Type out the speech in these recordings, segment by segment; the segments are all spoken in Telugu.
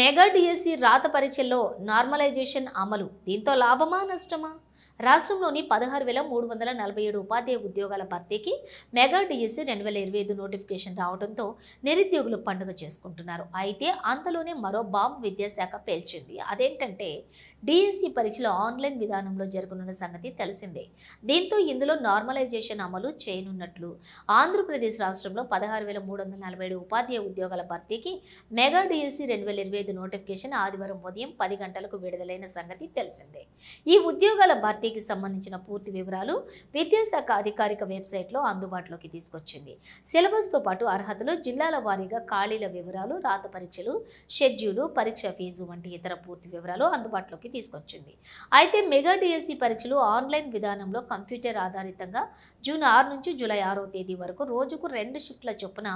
మెగా డిఎస్సి రాత పరీక్షల్లో నార్మలైజేషన్ అమలు. దీంతో లాభమా నష్టమా? రాష్ట్రంలోని 16,347 ఉపాధ్యాయ ఉద్యోగాల భర్తీకి మెగా డిఎస్సి 2025 నోటిఫికేషన్ రావడంతో నిరుద్యోగులు పండుగ చేసుకుంటున్నారు. అయితే అంతలోనే మరో బాంబ్ విద్యాశాఖ పేల్చింది. అదేంటంటే డిఎస్సి పరీక్షలు ఆన్లైన్ విధానంలో జరగనున్న సంగతి తెలిసిందే. దీంతో ఇందులో నార్మలైజేషన్ అమలు చేయనున్నట్లు ఆంధ్రప్రదేశ్ రాష్ట్రంలో 16,347 ఉపాధ్యాయ ఉద్యోగాల భర్తీకి మెగా డిఎస్సి 2025 నోటిఫికేషన్ ఆదివారం ఉదయం 10 గంటలకు విడుదలైన సంగతి తెలిసిందే. ఈ ఉద్యోగాల భర్తీకి సంబంధించిన పూర్తి వివరాలు విద్యాశాఖ అధికారిక వెబ్సైట్లో అందుబాటులోకి తీసుకొచ్చింది. సిలబస్తో పాటు అర్హతలు, జిల్లాల వారీగా ఖాళీల వివరాలు, రాత పరీక్షలు, షెడ్యూలు, పరీక్ష ఫీజు వంటి ఇతర పూర్తి వివరాలు అందుబాటులోకి తీసుకొచ్చింది. అయితే మెగా డిఎస్సి పరీక్షలు ఆన్లైన్ విధానంలో కంప్యూటర్ ఆధారితంగా జూన్ 6 నుంచి జూలై 6వ తేదీ వరకు రోజుకు 2 షిఫ్ట్ల చొప్పున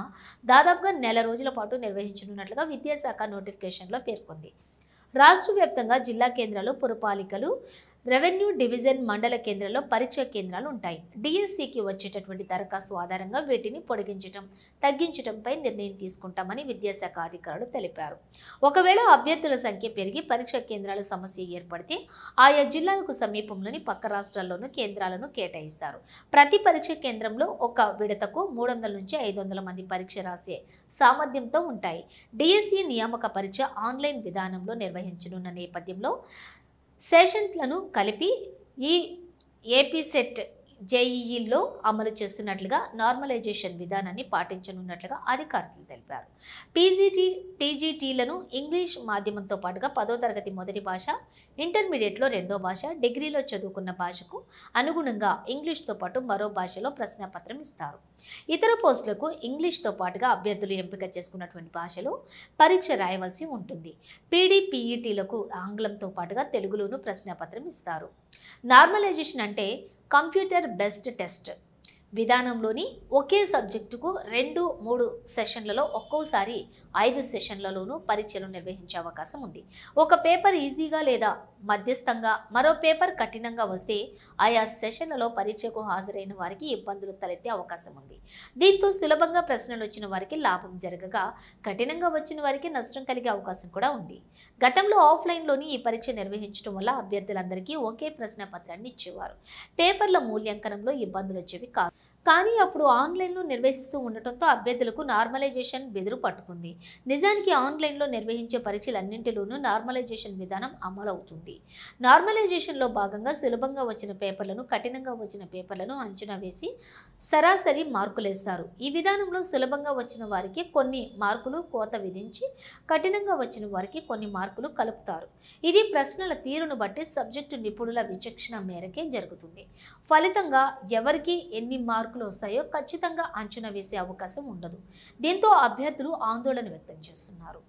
దాదాపుగా నెల రోజుల పాటు నిర్వహించనున్నట్లుగా విద్యాశాఖ నోటిఫికేషన్లో పేర్కొంది. రాష్ట్ర వ్యాప్తంగా జిల్లా కేంద్రాలు, పురపాలికలు, రెవెన్యూ డివిజన్, మండల కేంద్రాల్లో పరీక్షా కేంద్రాలు ఉంటాయి. డిఎస్సికి వచ్చేటటువంటి దరఖాస్తు ఆధారంగా వీటిని పొడిగించడం, తగ్గించడంపై నిర్ణయం తీసుకుంటామని విద్యాశాఖ అధికారులు తెలిపారు. ఒకవేళ అభ్యర్థుల సంఖ్య పెరిగి పరీక్షా కేంద్రాల సమస్య ఏర్పడితే ఆయా జిల్లాలకు సమీపంలోని పక్క రాష్ట్రాల్లోనూ కేంద్రాలను కేటాయిస్తారు. ప్రతి పరీక్ష కేంద్రంలో ఒక విడతకు 300 నుంచి 500 మంది పరీక్ష రాసే సామర్థ్యంతో ఉంటాయి. డిఎస్సి నియామక పరీక్ష ఆన్లైన్ విధానంలో నిర్వహించనున్న నేపథ్యంలో సెషన్లను కలిపి ఈ ఏపీ సెట్ జేఈఈలో అమలు చేస్తున్నట్లుగా నార్మలైజేషన్ విధానాన్ని పాటించనున్నట్లుగా అధికారులు తెలిపారు. పీజీటీ, టీజీటీలను ఇంగ్లీష్ మాధ్యమంతో పాటుగా 10వ తరగతి మొదటి భాష, ఇంటర్మీడియట్లో రెండో భాష, డిగ్రీలో చదువుకున్న భాషకు అనుగుణంగా ఇంగ్లీష్తో పాటు మరో భాషలో ప్రశ్నపత్రం ఇస్తారు. ఇతర పోస్టులకు ఇంగ్లీష్తో పాటుగా అభ్యర్థులు ఎంపిక చేసుకున్నటువంటి భాషలో పరీక్ష రాయవలసి ఉంటుంది. పీడీపీఈటీలకు ఆంగ్లంతో పాటుగా తెలుగులోనూ ప్రశ్నపత్రం ఇస్తారు. నార్మలైజేషన్ అంటే కంప్యూటర్ బేస్డ్ టెస్ట్ విధానంలోని ఒకే సబ్జెక్టుకు 2-3 సెషన్లలో ఒక్కోసారి 5 సెషన్లలోనూ పరీక్షలు నిర్వహించే అవకాశం ఉంది. ఒక పేపర్ ఈజీగా లేదా మధ్యస్థంగా, మరో పేపర్ కఠినంగా వస్తే ఆయా సెషన్లలో పరీక్షకు హాజరైన వారికి ఇబ్బందులు తలెత్తే అవకాశం ఉంది. దీంతో సులభంగా ప్రశ్నలు వచ్చిన వారికి లాభం జరగగా, కఠినంగా వచ్చిన వారికి నష్టం కలిగే అవకాశం కూడా ఉంది. గతంలో ఆఫ్లైన్లోని ఈ పరీక్ష నిర్వహించడం వల్ల అభ్యర్థులందరికీ ఒకే ప్రశ్న పత్రాన్ని ఇచ్చేవారు. పేపర్ల మూల్యాంకనంలో ఇబ్బందులు వచ్చేవి కాదు. కానీ అప్పుడు ఆన్లైన్లో నిర్వహిస్తూ ఉండటంతో అభ్యర్థులకు నార్మలైజేషన్ బెదురు పట్టుకుంది. నిజానికి ఆన్లైన్లో నిర్వహించే పరీక్షలన్నింటిలోనూ నార్మలైజేషన్ విధానం అమలవుతుంది. నార్మలైజేషన్లో భాగంగా సులభంగా వచ్చిన పేపర్లను, కఠినంగా వచ్చిన పేపర్లను అంచనా వేసి సరాసరి మార్కులేస్తారు. ఈ విధానంలో సులభంగా వచ్చిన వారికి కొన్ని మార్కులు కోత విధించి, కఠినంగా వచ్చిన వారికి కొన్ని మార్కులు కలుపుతారు. ఇది ప్రశ్నల తీరును బట్టి సబ్జెక్టు నిపుణుల విచక్షణ మేరకే జరుగుతుంది. ఫలితంగా ఎవరికి ఎన్ని మార్కులు వస్తాయో ఖచ్చితంగా అంచనా వేసే అవకాశం ఉండదు. దీంతో అభ్యర్థులు ఆందోళన వ్యక్తం చేస్తున్నారు.